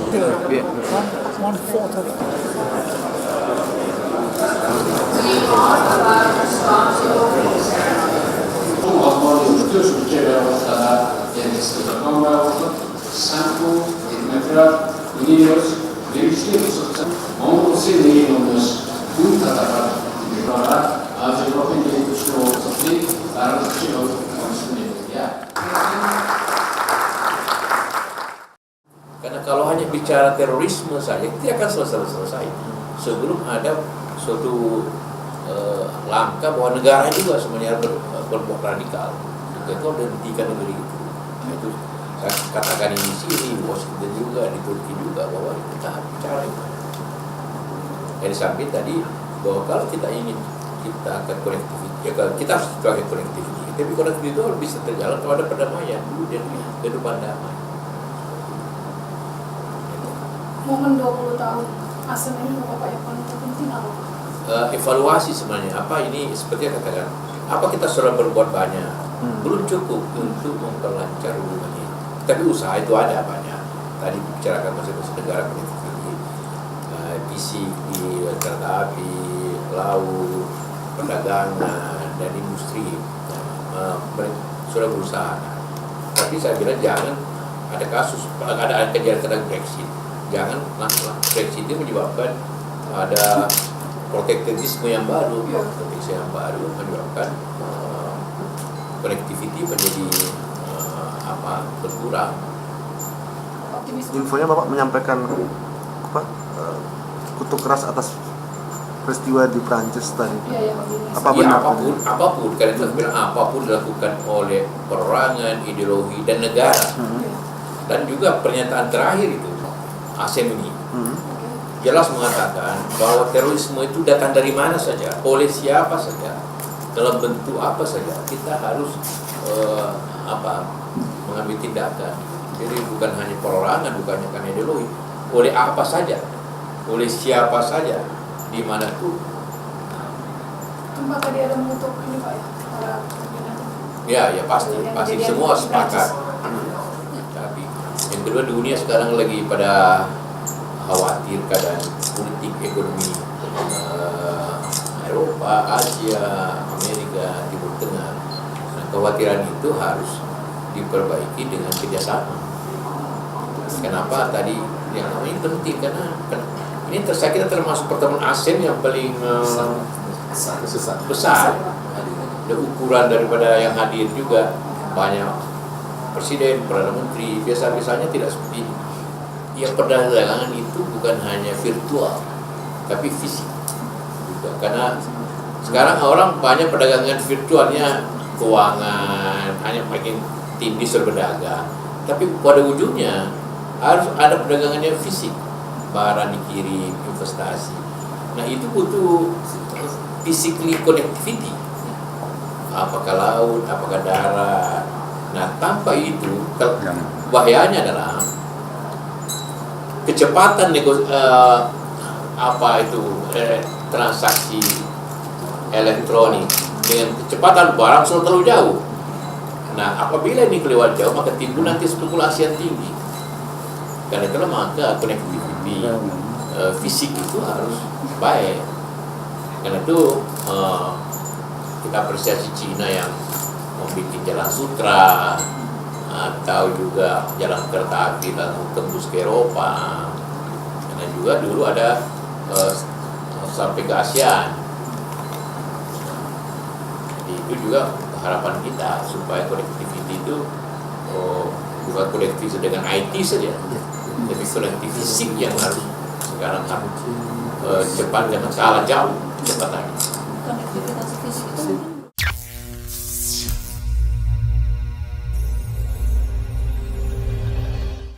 Yeah. One photo. Tutto succedeva stata Sanku, Edmetrat, Unidos, Virgil, Mongols, Punta, az Európai Uniós Szofik, Városok, Karena kalau hanya bicara terorisme saja tidak akan selesai sebelum ada suatu langkah bahwa negara juga sebenarnya berbuat radikal. Itu harus dihentikan negeri itu. Nah, itu saya katakan ini di sini, di Washington juga, di Turki juga bahwa kita harus bicara itu. Dari samping tadi bahwa kalau kita ingin kita akan kolektivitas, ya kita harus pakai kolektivitas. Tapi kolektivitas itu harus bisa terjalan kalau ada perdamaian dulu dan kehidupan damai. Momen 20 tahun ASEM ini Bapak yang paling penting apa? Evaluasi sebenarnya apa ini seperti yang katakan apa kita sudah berbuat banyak belum cukup untuk memperlancar hubungan ini, tapi usaha itu ada banyak. Tadi bicarakan masing-masing negara ini fisik di kereta api, laut, perdagangan dan industri sudah berusaha. Tapi saya bilang jangan ada kasus ada kejadian tentang Brexit. Jangan Brexit itu menyebabkan ada proteksionisme yang baru, menyebabkan connectivity menjadi berkurang. Infonya Bapak menyampaikan kutuk keras atas peristiwa di Prancis tadi. Apa benar? Apapun karena kita bilang apapun dilakukan oleh perorangan, ideologi dan negara. Dan juga pernyataan terakhir itu ASEM ini jelas mengatakan bahwa terorisme itu datang dari mana saja, oleh siapa saja, dalam bentuk apa saja, kita harus mengambil tindakan. Jadi bukan hanya perorangan, bukan hanya ideologi, oleh apa saja, oleh siapa saja, di mana tuh. Tempat tadi ada mengutuk ini Pak ya? Ya pasti semua sepakat. Tapi yang kedua dunia sekarang lagi pada khawatir keadaan politik ekonomi Eropa, Asia, Amerika, Timur Tengah. Nah, kekhawatiran itu harus diperbaiki dengan kerjasama. Kenapa tadi yang ini penting karena ini kita termasuk pertemuan ASEM yang paling besar. Ada ukuran daripada yang hadir juga banyak presiden, perdana menteri. Biasanya tidak seperti ini. Yang perdagangan itu bukan hanya virtual, tapi fisik juga. Karena sekarang orang banyak perdagangan virtualnya keuangan, hanya makin tinggi berdagang. Tapi pada ujungnya harus ada perdagangan yang fisik, barang dikirim, investasi. Nah itu butuh physically connectivity. Apakah laut, apakah darat. Nah tanpa itu bahayanya adalah kecepatan transaksi elektronik dengan kecepatan barang selalu terlalu jauh. Nah, apabila ini kelewat jauh maka timbul nanti spekulasi yang tinggi. Karena itulah maka connectivity fisik itu harus baik. Karena itu kita apresiasi Cina yang membuat jalan sutra atau juga jalan kereta api lalu tembus ke Eropa, dan juga dulu ada sampai ke ASEAN. Jadi itu juga harapan kita supaya connectivity itu bukan connectivity dengan IT saja, tapi connectivity fisik yang harus sekarang harus cepat, jangan kalah jauh kecepatannya. Konektivitas fisik itu